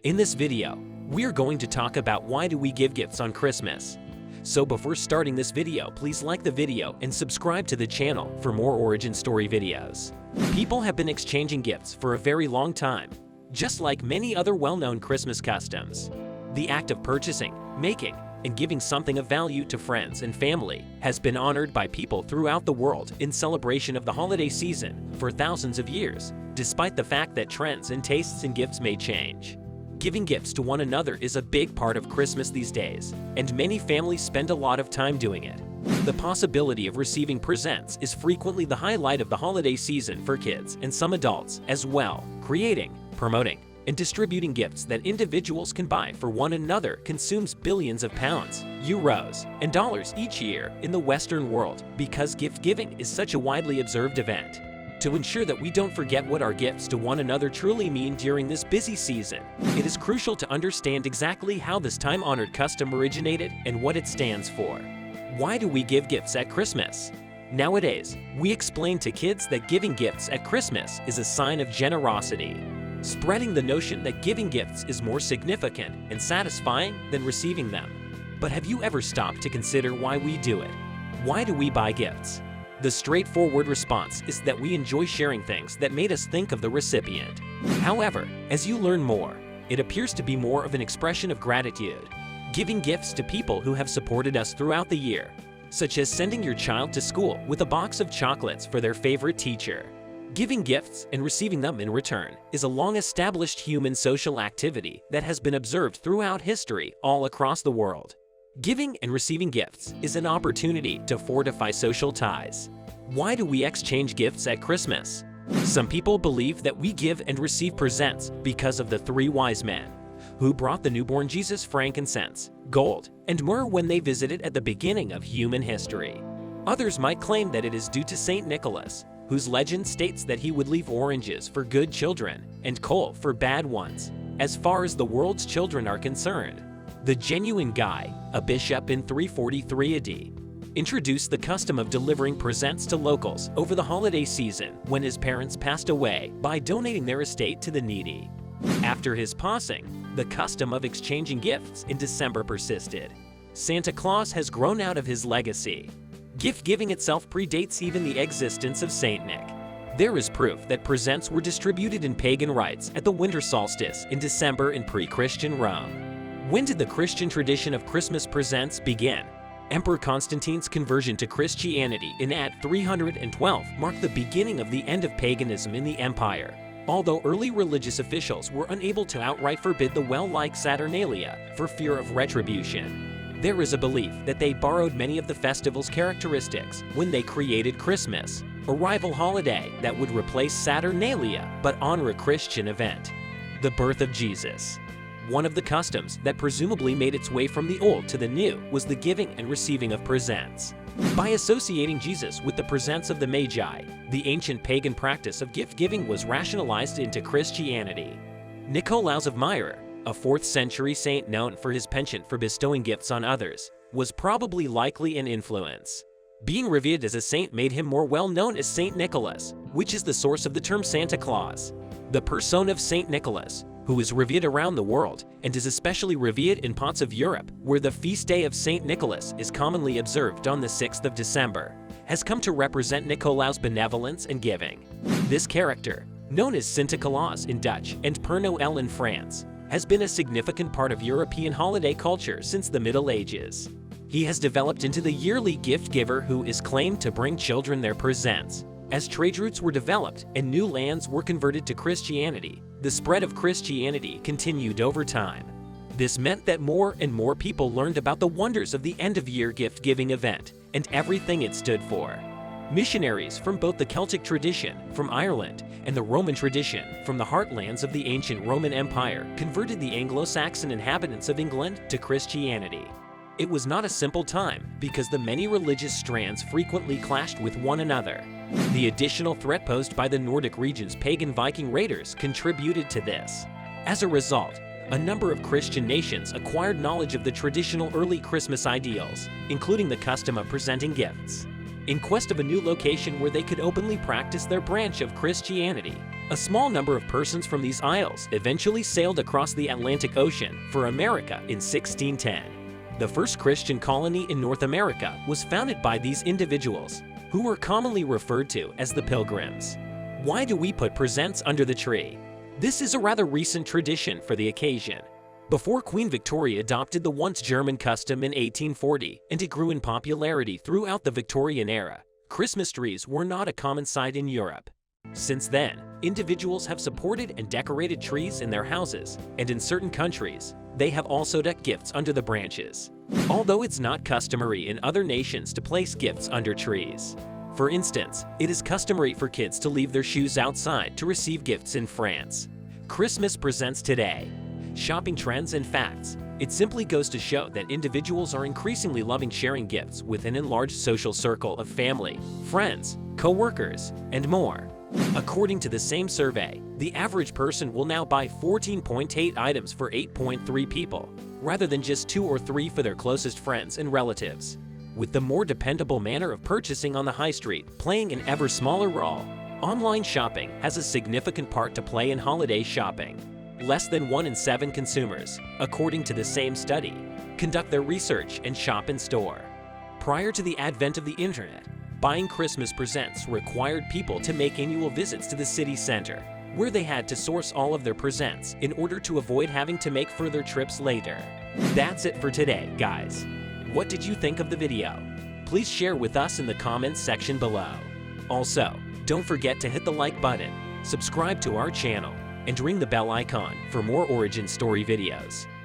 In this video, we're going to talk about why do we give gifts on Christmas. So before starting this video, please like the video and subscribe to the channel for more origin story videos. People have been exchanging gifts for a very long time, just like many other well-known Christmas customs. The act of purchasing, making, and giving something of value to friends and family has been honored by people throughout the world in celebration of the holiday season for thousands of years, despite the fact that trends and tastes in gifts may change. Giving gifts to one another is a big part of Christmas these days, and many families spend a lot of time doing it. The possibility of receiving presents is frequently the highlight of the holiday season for kids and some adults as well. Creating, promoting, and distributing gifts that individuals can buy for one another consumes billions of pounds, euros, and dollars each year in the Western world because gift giving is such a widely observed event. To ensure that we don't forget what our gifts to one another truly mean during this busy season, it is crucial to understand exactly how this time-honored custom originated and what it stands for. Why do we give gifts at Christmas? Nowadays, we explain to kids that giving gifts at Christmas is a sign of generosity, spreading the notion that giving gifts is more significant and satisfying than receiving them. But have you ever stopped to consider why we do it? Why do we buy gifts? The straightforward response is that we enjoy sharing things that made us think of the recipient. However, as you learn more, it appears to be more of an expression of gratitude, giving gifts to people who have supported us throughout the year, such as sending your child to school with a box of chocolates for their favorite teacher. Giving gifts and receiving them in return is a long-established human social activity that has been observed throughout history all across the world. Giving and receiving gifts is an opportunity to fortify social ties. Why do we exchange gifts at Christmas? Some people believe that we give and receive presents because of the three wise men who brought the newborn Jesus frankincense, gold, and myrrh when they visited at the beginning of human history. Others might claim that it is due to Saint Nicholas, whose legend states that he would leave oranges for good children and coal for bad ones, as far as the world's children are concerned. The genuine Guy, a bishop in 343 AD, introduced the custom of delivering presents to locals over the holiday season when his parents passed away by donating their estate to the needy. After his passing, the custom of exchanging gifts in December persisted. Santa Claus has grown out of his legacy. Gift-giving itself predates even the existence of Saint Nick. There is proof that presents were distributed in pagan rites at the winter solstice in December in pre-Christian Rome. When did the Christian tradition of Christmas presents begin? Emperor Constantine's conversion to Christianity in AD 312 marked the beginning of the end of paganism in the empire. Although early religious officials were unable to outright forbid the well-like Saturnalia for fear of retribution, there is a belief that they borrowed many of the festival's characteristics when they created Christmas, a rival holiday that would replace Saturnalia but honor a Christian event, the birth of Jesus. One of the customs that presumably made its way from the old to the new was the giving and receiving of presents. By associating Jesus with the presents of the Magi, the ancient pagan practice of gift-giving was rationalized into Christianity. Nicolaus of Myra, a 4th century saint known for his penchant for bestowing gifts on others, was probably likely an influence. Being revered as a saint made him more well known as Saint Nicholas, which is the source of the term Santa Claus. The person of Saint Nicholas, who is revered around the world and is especially revered in parts of Europe where the feast day of Saint Nicholas is commonly observed on the 6th of December, has come to represent Nicolaus' benevolence and giving. This character, known as Sinterklaas in Dutch and Père Noël in France, has been a significant part of European holiday culture since the Middle Ages. He has developed into the yearly gift giver who is claimed to bring children their presents. As trade routes were developed and new lands were converted to Christianity, the spread of Christianity continued over time. This meant that more and more people learned about the wonders of the end-of-year gift-giving event and everything it stood for. Missionaries from both the Celtic tradition from Ireland and the Roman tradition from the heartlands of the ancient Roman Empire converted the Anglo-Saxon inhabitants of England to Christianity. It was not a simple time because the many religious strands frequently clashed with one another. The additional threat posed by the Nordic region's pagan Viking raiders contributed to this. As a result, a number of Christian nations acquired knowledge of the traditional early Christmas ideals, including the custom of presenting gifts. In quest of a new location where they could openly practice their branch of Christianity, A small number of persons from these isles eventually sailed across the Atlantic Ocean for America in 1610. The first Christian colony in North America was founded by these individuals, who were commonly referred to as the Pilgrims. Why do we put presents under the tree? This is a rather recent tradition for the occasion. Before Queen Victoria adopted the once German custom in 1840 and it grew in popularity throughout the Victorian era, Christmas trees were not a common sight in Europe. Since then, individuals have supported and decorated trees in their houses, and in certain countries, they have also decked gifts under the branches. Although it's not customary in other nations to place gifts under trees. For instance, it is customary for kids to leave their shoes outside to receive gifts in France. Christmas presents today. Shopping trends and facts. It simply goes to show that individuals are increasingly loving sharing gifts with an enlarged social circle of family, friends, co-workers, and more. According to the same survey, the average person will now buy 14.8 items for 8.3 people, rather than just 2 or 3 for their closest friends and relatives. With the more dependable manner of purchasing on the high street playing an ever smaller role, online shopping has a significant part to play in holiday shopping. Less than 1 in 7 consumers, according to the same study, conduct their research and shop in store. Prior to the advent of the internet, buying Christmas presents required people to make annual visits to the city center, where they had to source all of their presents in order to avoid having to make further trips later. That's it for today, guys. What did you think of the video? Please share with us in the comments section below. Also, don't forget to hit the like button, subscribe to our channel, and ring the bell icon for more origin story videos.